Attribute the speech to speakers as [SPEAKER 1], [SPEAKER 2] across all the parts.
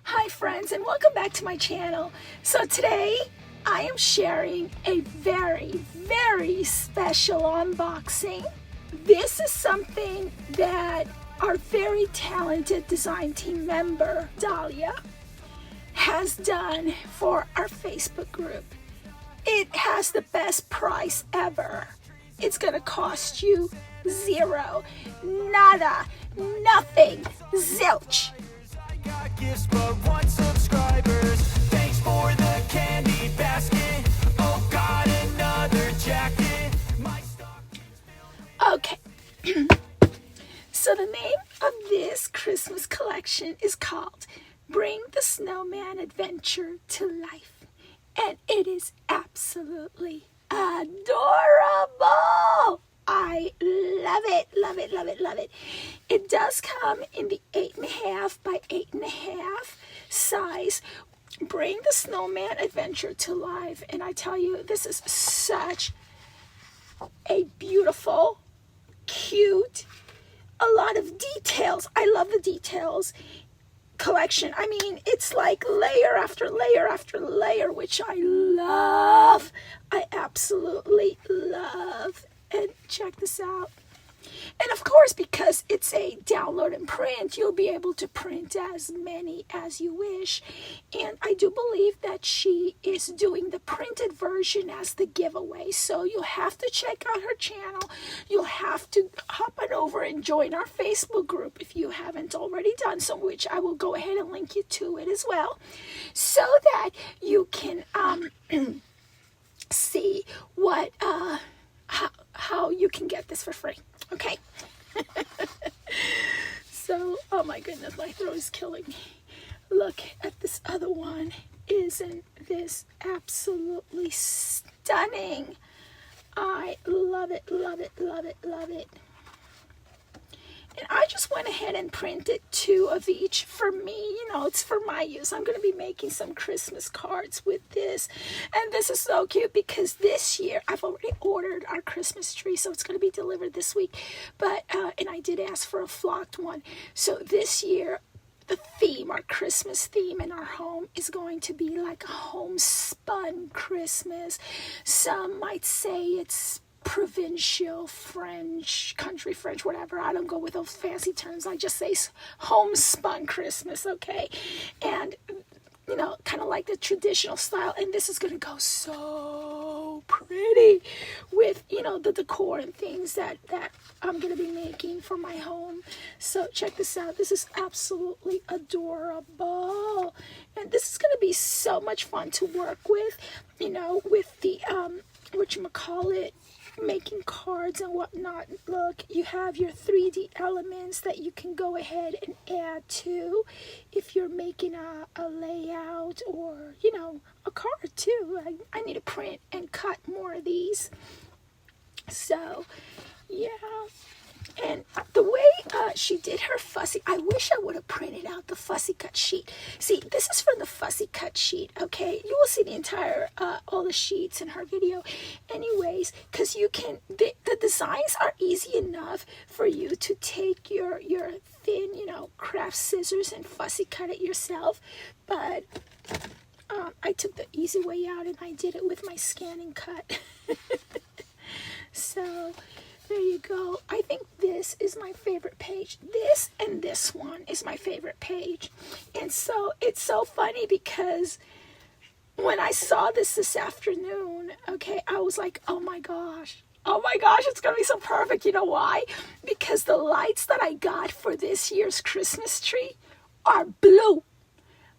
[SPEAKER 1] Hi friends, and welcome back to my channel. So today I am sharing a very special unboxing. This is something that our very talented design team member Dahlia has done for our Facebook group. It has the best price ever. It's gonna cost you zero, nada, nothing, zilch.
[SPEAKER 2] Got gifts, but one subscribers. Thanks for the candy basket. Oh, got another jacket. My stock.
[SPEAKER 1] Okay. So the name of this Christmas collection is called Bring the Snowman Adventure to Life. And it is absolutely adorable. I love it, love it, love it, love it. It does come in the 8.5 by 8.5 size. Bring the Snowman Adventure to Life. And I tell you, this is such a beautiful, cute, a lot of details. I love the details collection. I mean, it's like layer after layer after layer, which I love. I absolutely love. And check this out. And of course, because it's a download and print, you'll be able to print as many as you wish. And I do believe that she is doing the printed version as the giveaway. So you'll have to check out her channel. You'll have to hop on over and join our Facebook group if you haven't already done so, which I will go ahead and link you to it as well, so that you can see what how you can get this for free. Okay. So, oh my goodness, my throat is killing me. Look at this other one. Isn't this absolutely stunning? I love it, love it, love it, love it. And I just went ahead and printed 2 of each for me. You know, it's for my use. I'm going to be making some Christmas cards with this. And this is so cute because this year I've already ordered our Christmas tree, so it's going to be delivered this week. But and I did ask for a flocked one. So this year, the theme, our Christmas theme in our home is going to be like a homespun Christmas. Some might say it's provincial French, country French, whatever. I don't go with those fancy terms. I just say homespun Christmas, okay? And, you know, kind of like the traditional style. And this is going to go so pretty with, you know, the decor and things that I'm going to be making for my home. So check this out. This is absolutely adorable. And this is going to be so much fun to work with, you know, with the, whatchamacallit, making cards and whatnot. Look, you have your 3D elements that you can go ahead and add to if you're making a layout or, you know, a card too. I need to print and cut more of these. So, yeah. And the way she did her fussy, I wish I would have printed out the fussy cut sheet. See, this is from the fussy cut sheet, okay? You will see the entire, all the sheets in her video. Anyways, because you can, the designs are easy enough for you to take your thin, you know, craft scissors and fussy cut it yourself. But I took the easy way out and I did it with my scanning cut. So there you go. I think this is my favorite page. This and this one is my favorite page. And so it's so funny because when I saw this afternoon, okay, I was like, oh my gosh, it's going to be so perfect. You know why? Because the lights that I got for this year's Christmas tree are blue.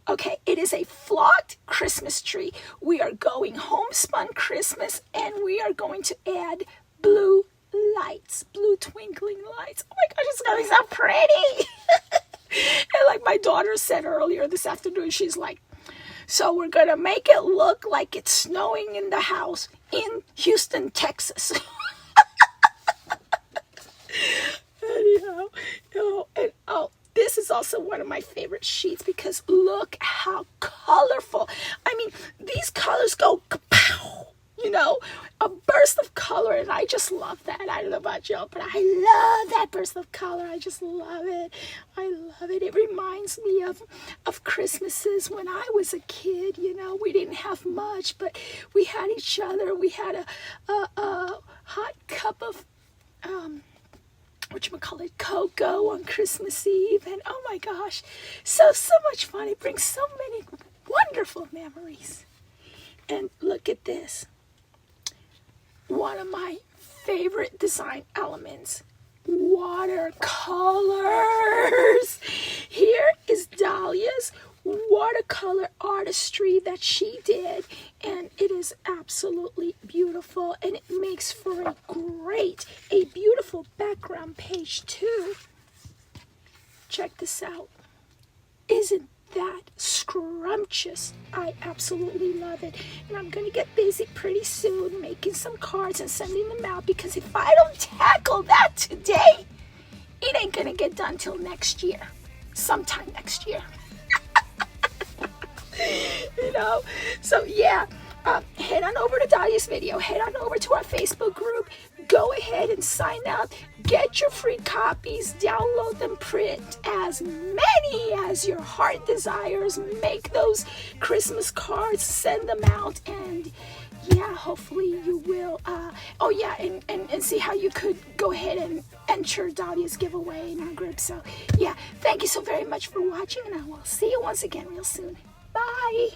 [SPEAKER 1] Okay, it is a flocked Christmas tree. We are going homespun Christmas and we are going to add blue lights, blue twinkling lights. Oh my gosh, it's gonna be so pretty. And like my daughter said earlier this afternoon, she's like, so we're gonna make it look like it's snowing in the house in Houston, Texas. Anyhow, and this is also one of my favorite sheets because look how colorful. I mean, these colors go kapow. You know, a burst of color, and I just love that. I don't know about y'all, but I love that burst of color. I just love it. I love it. It reminds me of Christmases when I was a kid. You know, we didn't have much, but we had each other. We had a hot cup of whatchamacallit, cocoa on Christmas Eve, and oh my gosh, so much fun. It brings so many wonderful memories. And look at this, one of my favorite design elements, watercolors. Here is Dahlia's watercolor artistry that she did, and it is absolutely beautiful, and it makes for a beautiful background page too. Check this out. Isn't that scrumptious? I absolutely love it, and I'm gonna get busy pretty soon making some cards and sending them out, because if I don't tackle that today, it ain't gonna get done till next year, sometime next year. You know, so yeah, head on over to Dahlia's video, head on over to our Facebook group, go ahead and sign up, get your free copies, download them, print as many as your heart desires, make those Christmas cards, send them out, and yeah, hopefully you will, and see how you could go ahead and enter Dahlia's giveaway in our group. So yeah, thank you so very much for watching, and I will see you once again real soon. Bye.